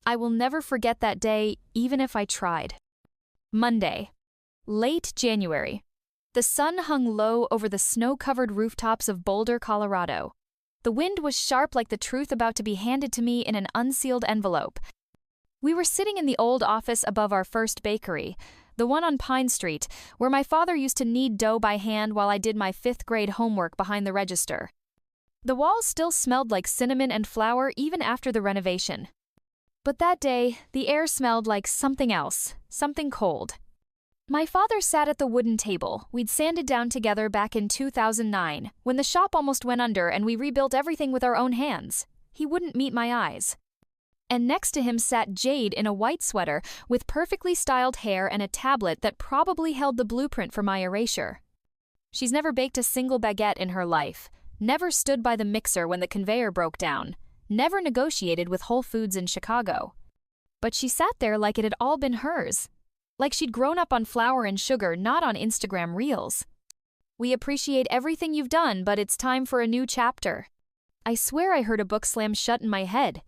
I will never forget that day, even if I tried. Monday. Late January. The sun hung low over the snow-covered rooftops of Boulder, Colorado. The wind was sharp like the truth about to be handed to me in an unsealed envelope. We were sitting in the old office above our first bakery, the one on Pine Street, where my father used to knead dough by hand while I did my 5th grade homework behind the register. The walls still smelled like cinnamon and flour even after the renovation. But that day, the air smelled like something else, something cold. My father sat at the wooden table we'd sanded down together back in 2009, when the shop almost went under and we rebuilt everything with our own hands. He wouldn't meet my eyes. And next to him sat Jade in a white sweater with perfectly styled hair and a tablet that probably held the blueprint for my erasure. She's never baked a single baguette in her life, never stood by the mixer when the conveyor broke down, never negotiated with Whole Foods in Chicago. But she sat there like it had all been hers. Like she'd grown up on flour and sugar, not on Instagram Reels. We appreciate everything you've done, but it's time for a new chapter. I swear I heard a book slam shut in my head.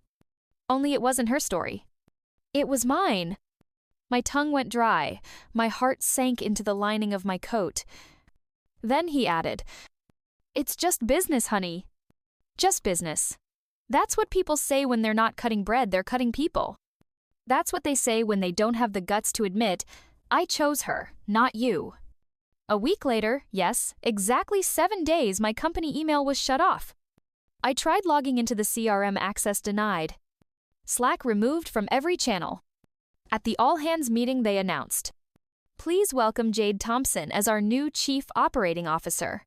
Only it wasn't her story. It was mine. My tongue went dry. My heart sank into the lining of my coat. Then he added, "It's just business, honey. Just business. That's what people say when they're not cutting bread, they're cutting people. That's what they say when they don't have the guts to admit, I chose her, not you." A week later, yes, exactly 7 days, my company email was shut off. I tried logging into the CRM, access denied. Slack removed from every channel. At the all-hands meeting, they announced, "Please welcome Jade Thompson as our new Chief Operating Officer."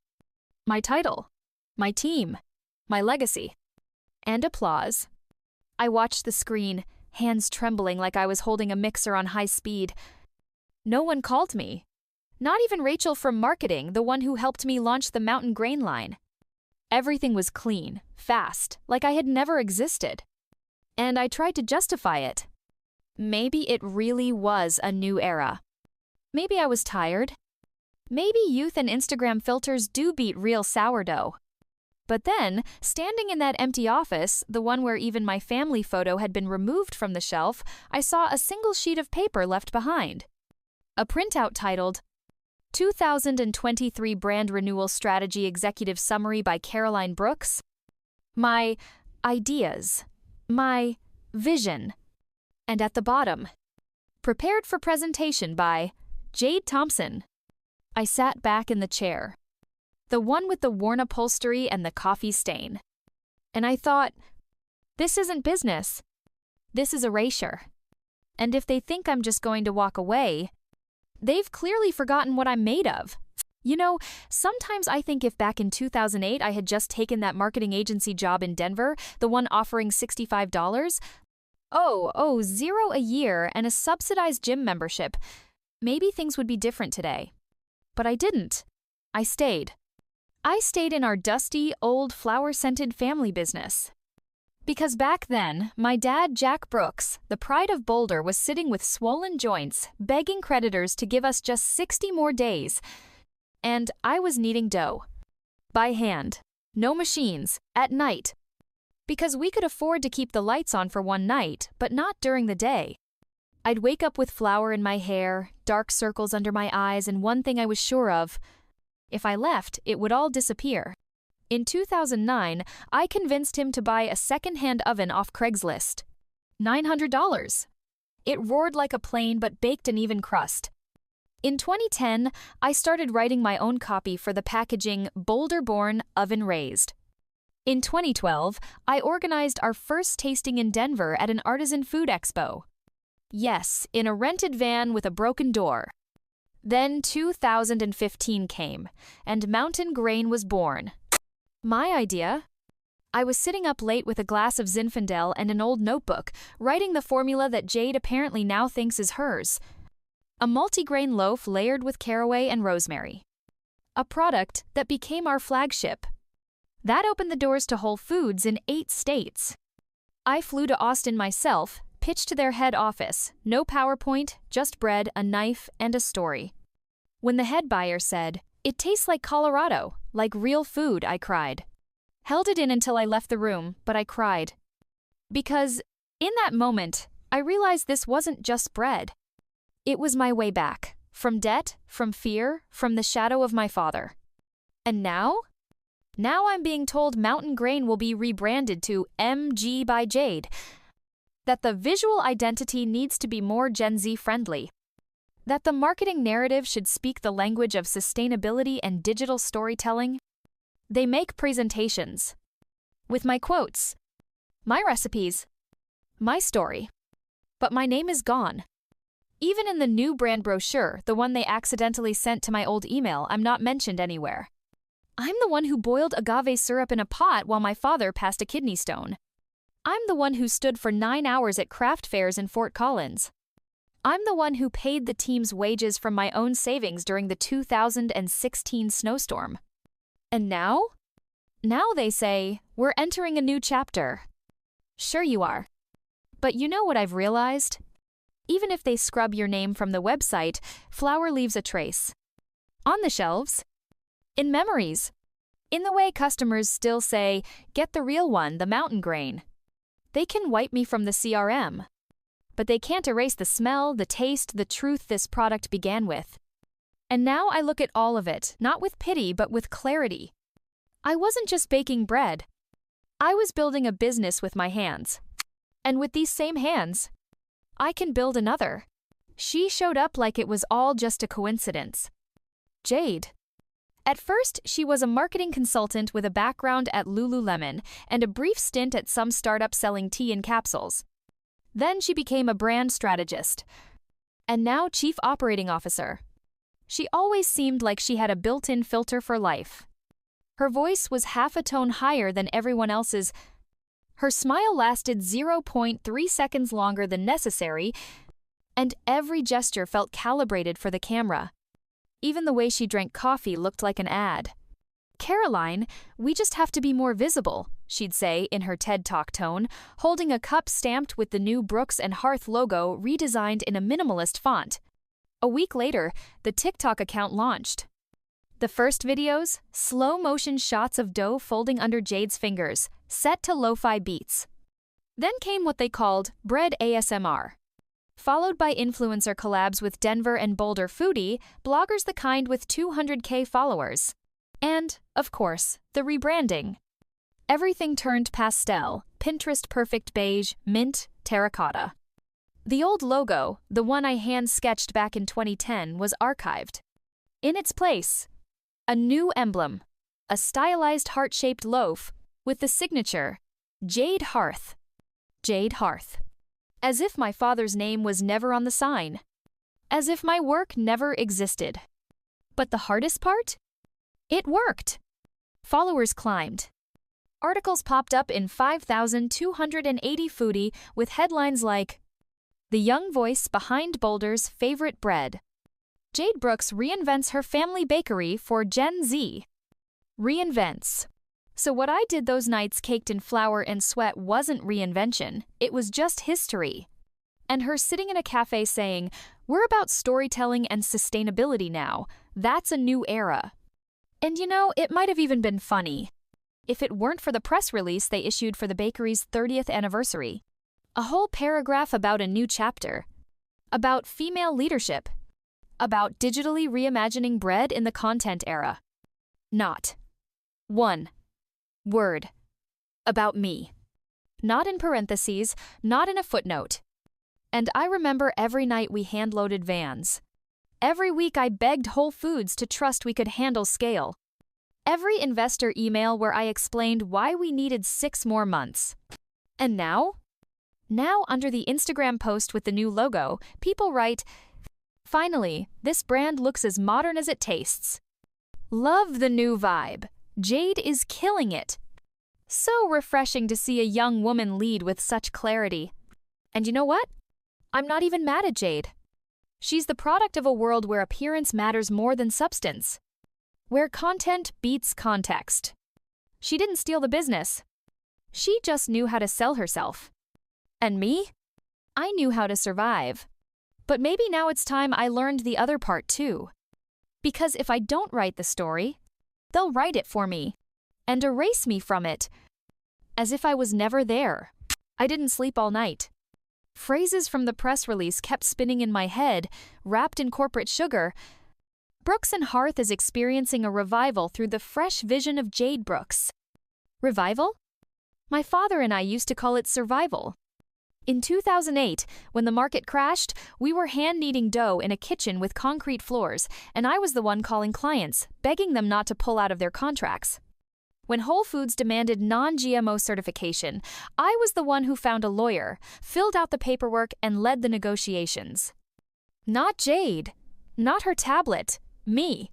My title, my team, my legacy, and applause. I watched the screen, hands trembling like I was holding a mixer on high speed. No one called me. Not even Rachel from marketing, the one who helped me launch the Mountain Grain line. Everything was clean, fast, like I had never existed. And I tried to justify it. Maybe it really was a new era. Maybe I was tired. Maybe youth and Instagram filters do beat real sourdough. But then, standing in that empty office, the one where even my family photo had been removed from the shelf, I saw a single sheet of paper left behind. A printout titled, "2023 Brand Renewal Strategy Executive Summary by Caroline Brooks." My ideas. My vision. And at the bottom, "Prepared for presentation by Jade Thompson." I sat back in the chair, the one with the worn upholstery and the coffee stain. And I thought, this isn't business. This is erasure. And if they think I'm just going to walk away, they've clearly forgotten what I'm made of. You know, sometimes I think if back in 2008 I had just taken that marketing agency job in Denver, the one offering $65, $0 a year and a subsidized gym membership, maybe things would be different today. But I didn't. I stayed. I stayed in our dusty, old, flower-scented family business. Because back then, my dad, Jack Brooks, the pride of Boulder, was sitting with swollen joints, begging creditors to give us just 60 more days. And I was kneading dough. By hand. No machines. At night. Because we could afford to keep the lights on for one night, but not during the day. I'd wake up with flour in my hair, dark circles under my eyes, and one thing I was sure of. If I left, it would all disappear. In 2009, I convinced him to buy a second-hand oven off Craigslist. $900. It roared like a plane but baked an even crust. In 2010, I started writing my own copy for the packaging Boulder-born, oven-raised. In 2012, I organized our first tasting in Denver at an artisan food expo. Yes, in a rented van with a broken door. Then 2015 came, and Mountain Grain was born. My idea. I was sitting up late with a glass of Zinfandel and an old notebook, writing the formula that Jade apparently now thinks is hers. A multigrain loaf layered with caraway and rosemary. A product that became our flagship. That opened the doors to Whole Foods in 8 states. I flew to Austin myself, pitched to their head office, no PowerPoint, just bread, a knife, and a story. When the head buyer said, "It tastes like Colorado, like real food," I cried. Held it in until I left the room, but I cried. Because, in that moment, I realized this wasn't just bread. It was my way back. From debt, from fear, from the shadow of my father. And now? Now I'm being told Mountain Grain will be rebranded to MG by Jade. That the visual identity needs to be more Gen Z friendly. That the marketing narrative should speak the language of sustainability and digital storytelling. They make presentations. With my quotes. My recipes. My story. But my name is gone. Even in the new brand brochure, the one they accidentally sent to my old email, I'm not mentioned anywhere. I'm the one who boiled agave syrup in a pot while my father passed a kidney stone. I'm the one who stood for 9 hours at craft fairs in Fort Collins. I'm the one who paid the team's wages from my own savings during the 2016 snowstorm. And now? Now they say, we're entering a new chapter. Sure you are. But you know what I've realized? Even if they scrub your name from the website, flour leaves a trace. On the shelves. In memories. In the way customers still say, get the real one, the Mountain Grain. They can wipe me from the CRM. But they can't erase the smell, the taste, the truth this product began with. And now I look at all of it, not with pity, but with clarity. I wasn't just baking bread. I was building a business with my hands. And with these same hands, I can build another. She showed up like it was all just a coincidence. Jade. At first, she was a marketing consultant with a background at Lululemon and a brief stint at some startup selling tea in capsules. Then she became a brand strategist. And now Chief Operating Officer. She always seemed like she had a built-in filter for life. Her voice was half a tone higher than everyone else's. Her smile lasted 0.3 seconds longer than necessary, and every gesture felt calibrated for the camera. Even the way she drank coffee looked like an ad. Caroline, we just have to be more visible, she'd say in her TED Talk tone, holding a cup stamped with the new Brooks and Hearth logo redesigned in a minimalist font. A week later, the TikTok account launched. The first videos, slow-motion shots of dough folding under Jade's fingers, set to lo-fi beats. Then came what they called bread ASMR. Followed by influencer collabs with Denver and Boulder foodie, bloggers the kind with 200K followers. And, of course, the rebranding. Everything turned pastel, Pinterest-perfect beige, mint, terracotta. The old logo, the one I hand-sketched back in 2010, was archived. In its place, a new emblem, a stylized heart-shaped loaf with the signature, Jade Hearth. Jade Hearth. As if my father's name was never on the sign. As if my work never existed. But the hardest part? It worked. Followers climbed. Articles popped up in 5,280 foodie with headlines like, "The young voice behind Boulder's favorite bread. Jade Brooks reinvents her family bakery for Gen Z." Reinvents. So what I did those nights caked in flour and sweat wasn't reinvention, it was just history. And her sitting in a cafe saying, "We're about storytelling and sustainability now. That's a new era." And you know, it might have even been funny. If it weren't for the press release they issued for the bakery's 30th anniversary. A whole paragraph about a new chapter. About female leadership. About digitally reimagining bread in the content era. Not one word about me. Not in parentheses, not in a footnote. And I remember every night we hand-loaded vans. Every week I begged Whole Foods to trust we could handle scale. Every investor email where I explained why we needed 6 more months. And now? Now, under the Instagram post with the new logo, people write, "Finally, this brand looks as modern as it tastes. Love the new vibe. Jade is killing it." So refreshing to see a young woman lead with such clarity. And you know what? I'm not even mad at Jade. She's the product of a world where appearance matters more than substance. Where content beats context. She didn't steal the business. She just knew how to sell herself. And me? I knew how to survive. But maybe now it's time I learned the other part too. Because if I don't write the story, they'll write it for me. And erase me from it. As if I was never there. I didn't sleep all night. Phrases from the press release kept spinning in my head, wrapped in corporate sugar. Brooks and Hearth is experiencing a revival through the fresh vision of Jade Brooks. Revival? My father and I used to call it survival. In 2008, when the market crashed, we were hand-kneading dough in a kitchen with concrete floors, and I was the one calling clients, begging them not to pull out of their contracts. When Whole Foods demanded non-GMO certification, I was the one who found a lawyer, filled out the paperwork, and led the negotiations. Not Jade. Not her tablet. Me.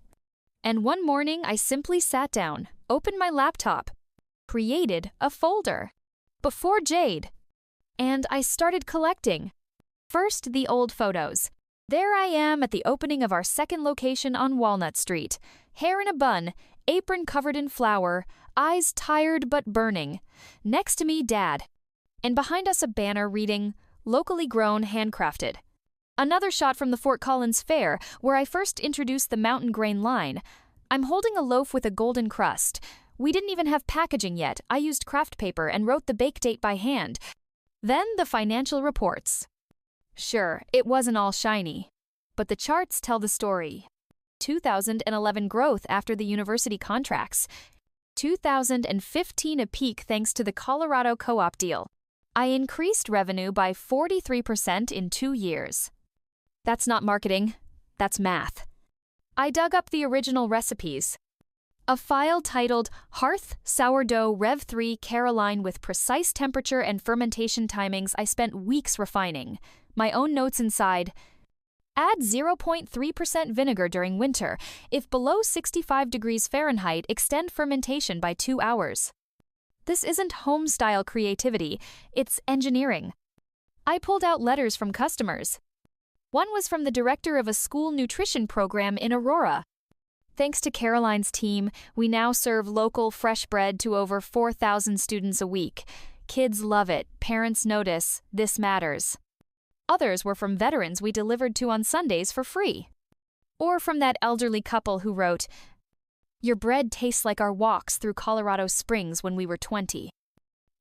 And one morning, I simply sat down, opened my laptop, created a folder. Before Jade. And I started collecting. First, the old photos. There I am at the opening of our second location on Walnut Street. Hair in a bun, apron covered in flour, eyes tired but burning. Next to me, Dad. And behind us a banner reading, "Locally grown, handcrafted." Another shot from the Fort Collins Fair, where I first introduced the mountain grain line. I'm holding a loaf with a golden crust. We didn't even have packaging yet. I used craft paper and wrote the bake date by hand. Then the financial reports. Sure, it wasn't all shiny, but the charts tell the story. 2011 growth after the university contracts. 2015 a peak thanks to the Colorado co-op deal. I increased revenue by 43% in 2 years. That's not marketing, that's math. I dug up the original recipes. A file titled Hearth Sourdough Rev 3 Caroline with precise temperature and fermentation timings I spent weeks refining. My own notes inside. Add 0.3% vinegar during winter. If below 65 degrees Fahrenheit, extend fermentation by 2 hours. This isn't home-style creativity, it's engineering. I pulled out letters from customers. One was from the director of a school nutrition program in Aurora. Thanks to Caroline's team, we now serve local fresh bread to over 4,000 students a week. Kids love it, parents notice, this matters. Others were from veterans we delivered to on Sundays for free. Or from that elderly couple who wrote, "Your bread tastes like our walks through Colorado Springs when we were 20.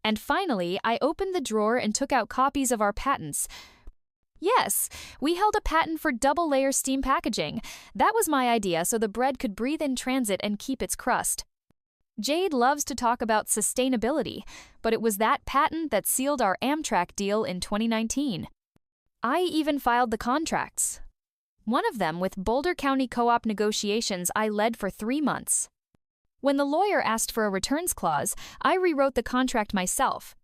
And finally, I opened the drawer and took out copies of our patents. Yes, we held a patent for double-layer steam packaging. That was my idea so the bread could breathe in transit and keep its crust. Jade loves to talk about sustainability, but it was that patent that sealed our Amtrak deal in 2019. I even filed the contracts. One of them with Boulder County Co-op negotiations I led for 3 months. When the lawyer asked for a returns clause, I rewrote the contract myself.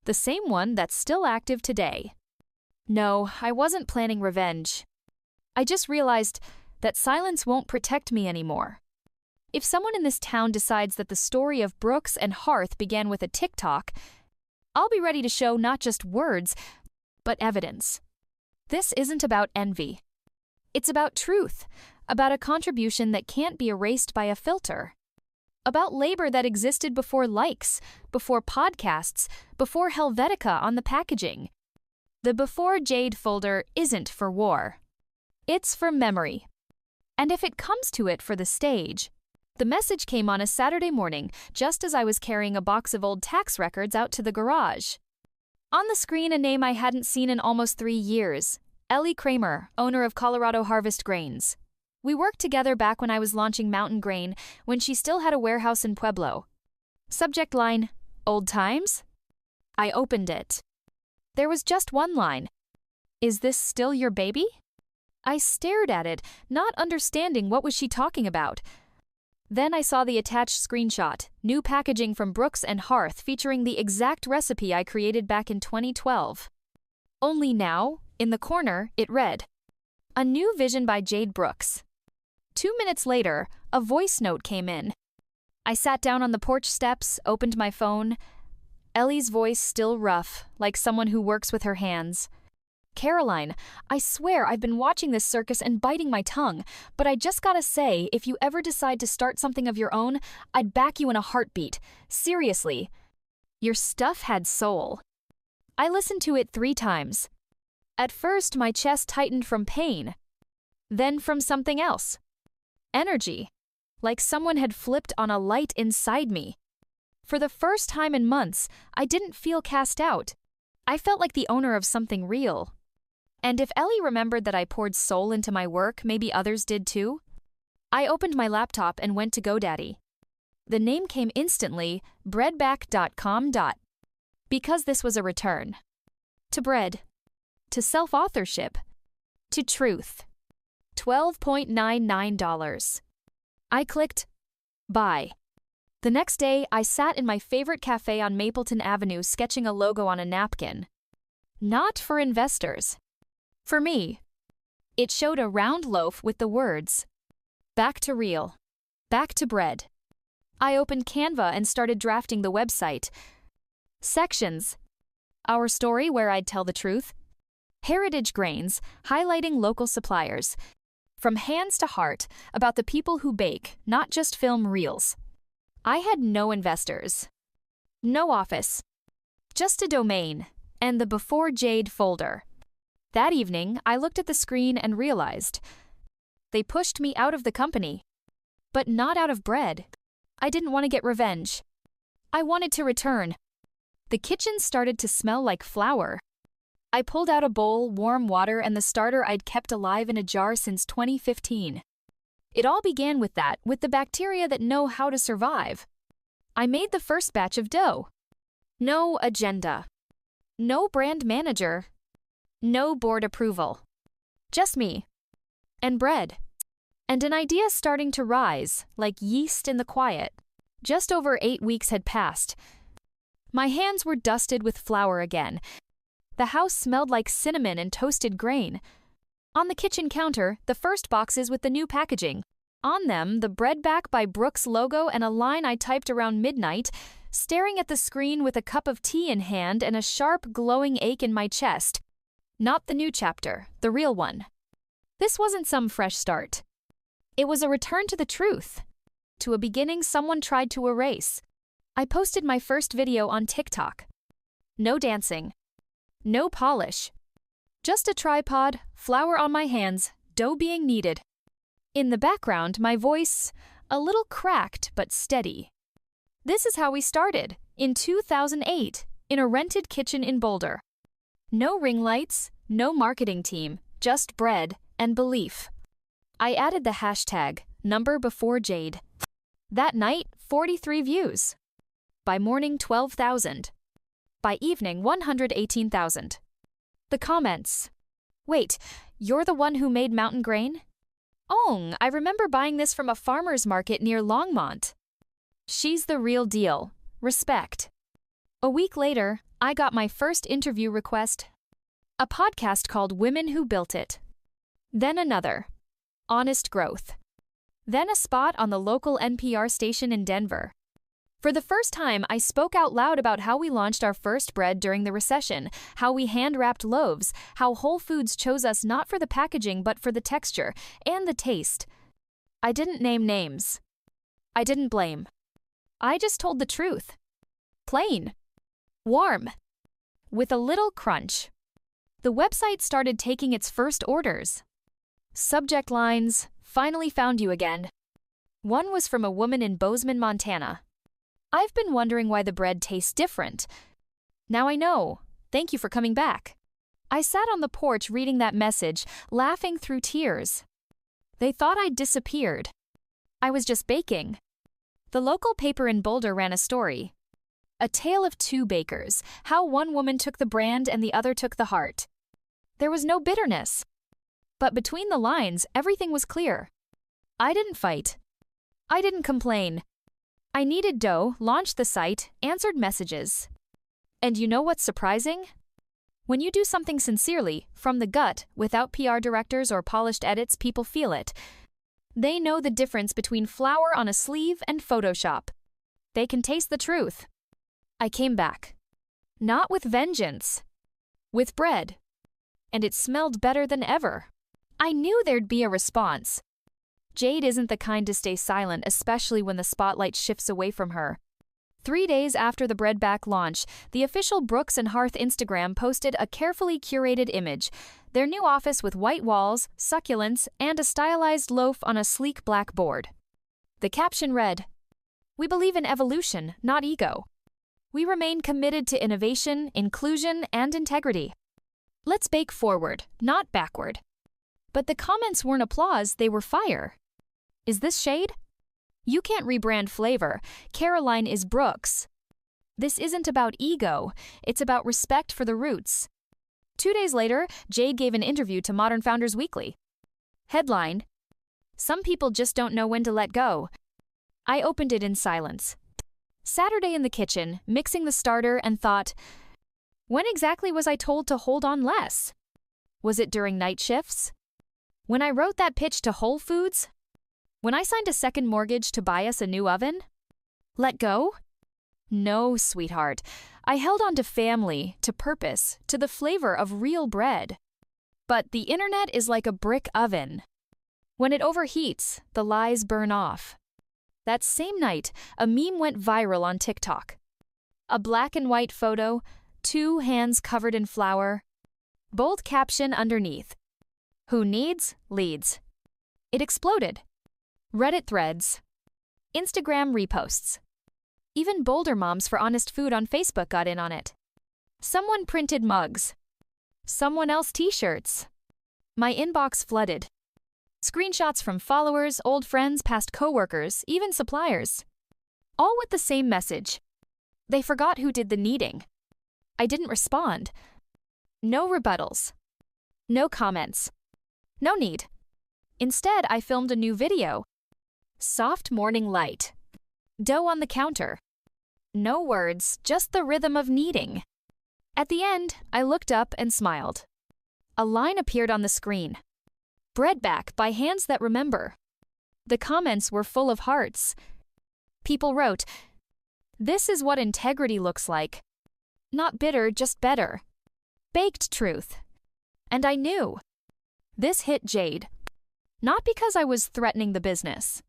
The same one that's still active today. No, I wasn't planning revenge. I just realized that silence won't protect me anymore. If someone in this town decides that the story of Brooks and Hearth began with a TikTok, I'll be ready to show not just words, but evidence. This isn't about envy. It's about truth, about a contribution that can't be erased by a filter. About labor that existed before likes, before podcasts, before Helvetica on the packaging. The Before Jade folder isn't for war. It's for memory. And if it comes to it for the stage. The message came on a Saturday morning, just as I was carrying a box of old tax records out to the garage. On the screen, a name I hadn't seen in almost 3 years. Ellie Kramer, owner of Colorado Harvest Grains. We worked together back when I was launching Mountain Grain, when she still had a warehouse in Pueblo. Subject line, Old Times? I opened it. There was just one line. Is this still your baby? I stared at it, not understanding what was she talking about. Then I saw the attached screenshot, new packaging from Brooks and Hearth featuring the exact recipe I created back in 2012. Only now, in the corner, it read, "A new vision by Jade Brooks." 2 minutes later, a voice note came in. I sat down on the porch steps, opened my phone. Ellie's voice still rough, like someone who works with her hands. "Caroline, I swear I've been watching this circus and biting my tongue, but I just gotta say, if you ever decide to start something of your own, I'd back you in a heartbeat. Seriously. Your stuff had soul." I listened to it 3 times. At first, my chest tightened from pain. Then from something else. Energy. Like someone had flipped on a light inside me. For the first time in months, I didn't feel cast out. I felt like the owner of something real. And if Ellie remembered that I poured soul into my work, maybe others did too? I opened my laptop and went to GoDaddy. The name came instantly, breadback.com. Because this was a return. To bread. To self-authorship. To truth. $12.99. I clicked buy. The next day, I sat in my favorite cafe on Mapleton Avenue sketching a logo on a napkin. Not for investors. For me. It showed a round loaf with the words, "Back to real. Back to bread." I opened Canva and started drafting the website. Sections. Our story, where I'd tell the truth. Heritage grains, highlighting local suppliers. From hands to heart, about the people who bake, not just film reels. I had no investors. No office. Just a domain, and the Before Jade folder. That evening, I looked at the screen and realized they pushed me out of the company. But not out of bread. I didn't want to get revenge. I wanted to return. The kitchen started to smell like flour. I pulled out a bowl, warm water, and the starter I'd kept alive in a jar since 2015. It all began with the bacteria that know how to survive. I made the first batch of dough. No agenda. No brand manager. No board approval. Just me. And bread. And an idea starting to rise, like yeast in the quiet. Just over 8 weeks had passed. My hands were dusted with flour again. The house smelled like cinnamon and toasted grain. On the kitchen counter, the first boxes with the new packaging. On them, the Breadback by Brooks logo and a line I typed around midnight, staring at the screen with a cup of tea in hand and a sharp, glowing ache in my chest. Not the new chapter, the real one. This wasn't some fresh start. It was a return to the truth. To a beginning someone tried to erase. I posted my first video on TikTok. No dancing. No polish. Just a tripod, flour on my hands, dough being kneaded. In the background, my voice, a little cracked but steady. This is how we started, in 2008, in a rented kitchen in Boulder. No ring lights, no marketing team, just bread and belief. I added the hashtag, #BeforeJade. That night, 43 views. By morning, 12,000. By evening, 118,000. The comments. Wait, you're the one who made mountain grain? Oh, I remember buying this from a farmer's market near Longmont. She's the real deal. Respect. A week later, I got my first interview request. A podcast called Women Who Built It. Then another. Honest Growth. Then a spot on the local NPR station in Denver. For the first time, I spoke out loud about how we launched our first bread during the recession, how we hand-wrapped loaves, how Whole Foods chose us not for the packaging but for the texture and the taste. I didn't name names. I didn't blame. I just told the truth. Plain. Warm. With a little crunch. The website started taking its first orders. Subject lines, "Finally found you again." One was from a woman in Bozeman, Montana. "I've been wondering why the bread tastes different. Now I know. Thank you for coming back." I sat on the porch reading that message, laughing through tears. They thought I'd disappeared. I was just baking. The local paper in Boulder ran a story. A tale of two bakers, how one woman took the brand and the other took the heart. There was no bitterness. But between the lines, everything was clear. I didn't fight. I didn't complain. I kneaded dough, launched the site, answered messages. And you know what's surprising? When you do something sincerely, from the gut, without PR directors or polished edits, people feel it. They know the difference between flour on a sleeve and Photoshop. They can taste the truth. I came back. Not with vengeance. With bread. And it smelled better than ever. I knew there'd be a response. Jade isn't the kind to stay silent, especially when the spotlight shifts away from her. 3 days after the Breadback launch, the official Brooks and Hearth Instagram posted a carefully curated image, their new office with white walls, succulents, and a stylized loaf on a sleek black board. The caption read, "We believe in evolution, not ego." We remain committed to innovation, inclusion, and integrity. Let's bake forward, not backward. But the comments weren't applause, they were fire. Is this shade? You can't rebrand flavor. Caroline is Brooks. This isn't about ego, it's about respect for the roots. 2 days later, Jade gave an interview to Modern Founders Weekly. Headline: Some people just don't know when to let go. I opened it in silence. Saturday in the kitchen, mixing the starter, and thought, when exactly was I told to hold on less? Was it during night shifts? When I wrote that pitch to Whole Foods? When I signed a second mortgage to buy us a new oven? Let go? No, sweetheart. I held on to family, to purpose, to the flavor of real bread. But the internet is like a brick oven. When it overheats, the lies burn off. That same night, a meme went viral on TikTok. A black and white photo, 2 hands covered in flour. Bold caption underneath: Who needs, leads. It exploded. Reddit threads. Instagram reposts. Even Boulder Moms for Honest Food on Facebook got in on it. Someone printed mugs. Someone else t-shirts. My inbox flooded. Screenshots from followers, old friends, past coworkers, even suppliers. All with the same message. They forgot who did the kneading. I didn't respond. No rebuttals. No comments. No need. Instead, I filmed a new video. Soft morning light. Dough on the counter. No words, just the rhythm of kneading. At the end, I looked up and smiled. A line appeared on the screen. Bread back by hands that remember. The comments were full of hearts. People wrote, "This is what integrity looks like. Not bitter, just better. Baked truth." And I knew. This hit Jade. Not because I was threatening the business,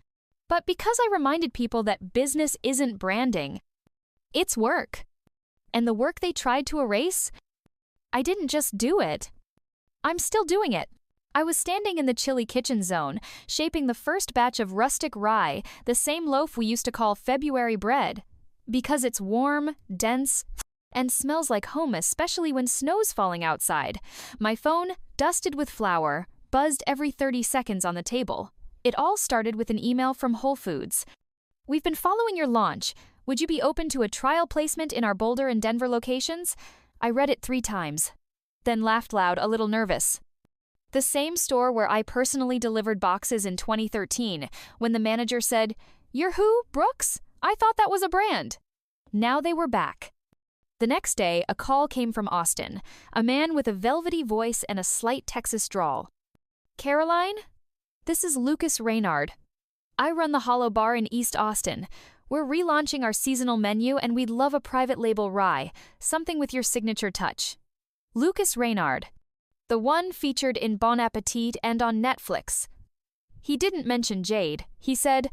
but because I reminded people that business isn't branding. It's work. And the work they tried to erase, I didn't just do it. I'm still doing it. I was standing in the chilly kitchen zone, shaping the first batch of rustic rye, the same loaf we used to call February bread, because it's warm, dense, and smells like home, especially when snow's falling outside. My phone, dusted with flour, buzzed every 30 seconds on the table. It all started with an email from Whole Foods. "We've been following your launch. Would you be open to a trial placement in our Boulder and Denver locations?" I read it 3 times, then laughed loud, a little nervous. The same store where I personally delivered boxes in 2013, when the manager said, "You're who, Brooks? I thought that was a brand." Now they were back. The next day, a call came from Austin, a man with a velvety voice and a slight Texas drawl. "Caroline? This is Lucas Reynard. I run the Hollow Bar in East Austin. We're relaunching our seasonal menu and we'd love a private label rye, something with your signature touch." Lucas Reynard. The one featured in Bon Appetit and on Netflix. He didn't mention Jade. He said,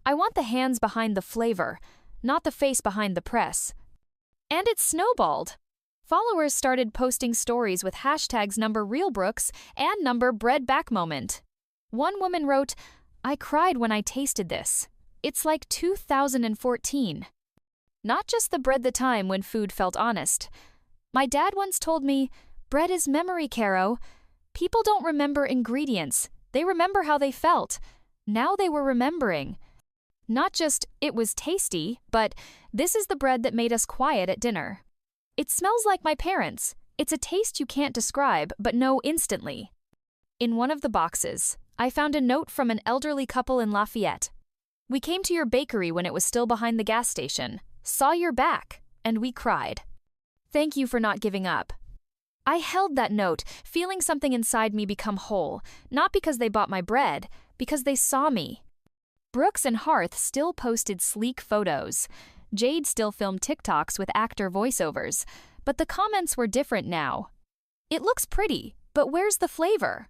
"I want the hands behind the flavor, not the face behind the press." And it snowballed. Followers started posting stories with hashtags #RealBrooks and #BreadBackMoment. One woman wrote, "I cried when I tasted this. It's like 2014. Not just the bread the time when food felt honest. My dad once told me, bread is memory, Caro. People don't remember ingredients. They remember how they felt. Now they were remembering. Not just, it was tasty, but this is the bread that made us quiet at dinner. It smells like my parents. It's a taste you can't describe, but know instantly." In one of the boxes, I found a note from an elderly couple in Lafayette. "We came to your bakery when it was still behind the gas station, saw your back, and we cried. Thank you for not giving up." I held that note, feeling something inside me become whole, not because they bought my bread, because they saw me. Brooks and Hearth still posted sleek photos. Jade still filmed TikToks with actor voiceovers, but the comments were different now. "It looks pretty, but where's the flavor?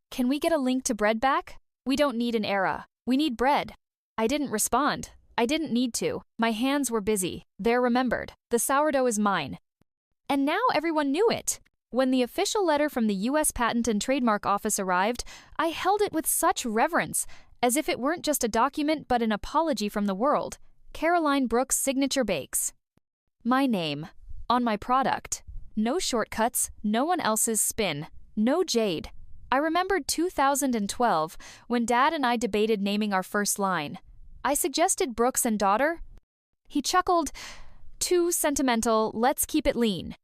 Can we get a link to bread back? We don't need an era. We need bread." I didn't respond. I didn't need to. My hands were busy. They're remembered. The sourdough is mine. And now everyone knew it. When the official letter from the U.S. Patent and Trademark Office arrived, I held it with such reverence, as if it weren't just a document but an apology from the world. Caroline Brooks Signature Bakes. My name. On my product. No shortcuts, no one else's spin. No Jade. I remembered 2012 when Dad and I debated naming our first line. I suggested Brooks and Daughter. He chuckled, "Too sentimental, let's keep it lean."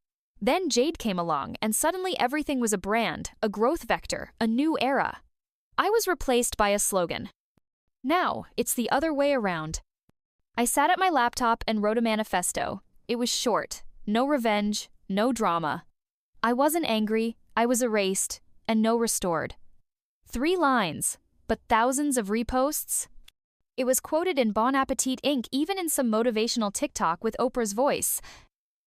Then Jade came along, and suddenly everything was a brand, a growth vector, a new era. I was replaced by a slogan. Now, it's the other way around. I sat at my laptop and wrote a manifesto. It was short, no revenge, no drama. I wasn't angry, I was erased, and no restored. 3 lines, but thousands of reposts. It was quoted in Bon Appetit Inc., even in some motivational TikTok with Oprah's voice.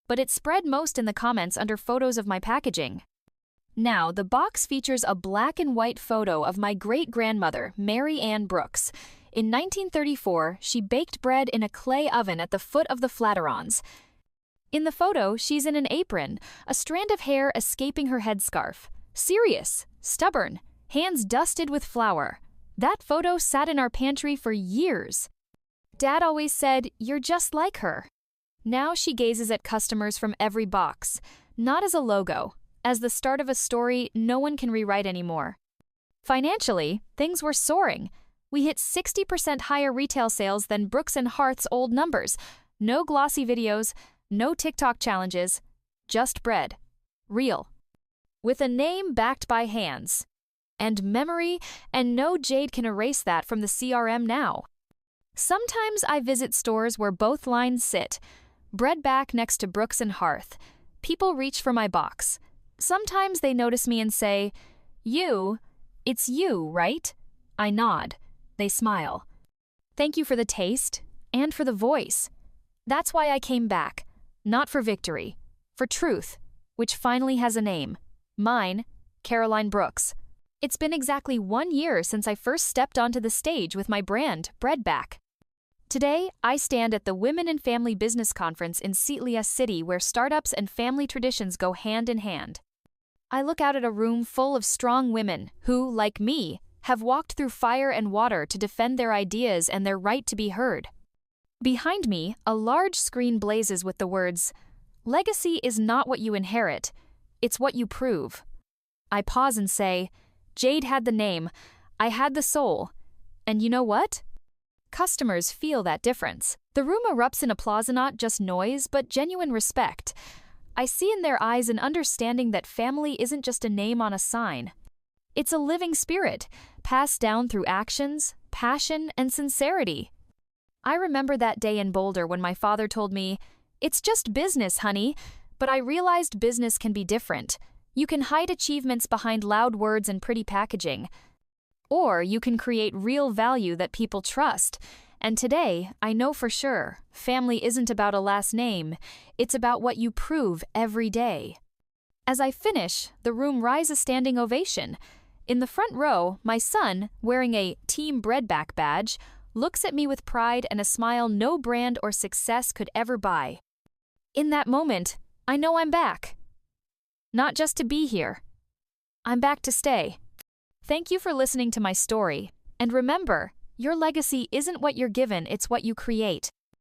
But it spread most in the comments under photos of my packaging. Now, the box features a black and white photo of my great-grandmother, Mary Ann Brooks. In 1934, she baked bread in a clay oven at the foot of the Flatirons. In the photo, she's in an apron, a strand of hair escaping her headscarf. Serious, stubborn, hands dusted with flour. That photo sat in our pantry for years. Dad always said, "You're just like her." Now she gazes at customers from every box, not as a logo, as the start of a story no one can rewrite anymore. Financially, things were soaring. We hit 60% higher retail sales than Brooks and Hearth's old numbers. No glossy videos, no TikTok challenges, just bread. Real. With a name backed by hands. And memory, and no Jade can erase that from the CRM now. Sometimes I visit stores where both lines sit. Bread back next to Brooks and Hearth. People reach for my box. Sometimes they notice me and say, it's you, right?" I nod. They smile. Thank you for the taste, and for the voice. That's why I came back. Not for victory, for truth, which finally has a name. Mine, Caroline Brooks. It's been exactly 1 year since I first stepped onto the stage with my brand, Breadback. Today, I stand at the Women in Family Business Conference in Seattle City, where startups and family traditions go hand in hand. I look out at a room full of strong women who, like me, have walked through fire and water to defend their ideas and their right to be heard. Behind me, a large screen blazes with the words, "Legacy is not what you inherit, it's what you prove." I pause and say, Jade had the name, I had the soul. And you know what? Customers feel that difference. The room erupts in applause, not just noise, but genuine respect. I see in their eyes an understanding that family isn't just a name on a sign. It's a living spirit, passed down through actions, passion, and sincerity. I remember that day in Boulder when my father told me, "It's just business, honey," but I realized business can be different. You can hide achievements behind loud words and pretty packaging. Or you can create real value that people trust. And today, I know for sure, family isn't about a last name, it's about what you prove every day. As I finish, the room rises a standing ovation. In the front row, my son, wearing a Team Breadback badge, looks at me with pride and a smile no brand or success could ever buy. In that moment, I know I'm back. Not just to be here. I'm back to stay. Thank you for listening to my story. And remember, your legacy isn't what you're given, it's what you create.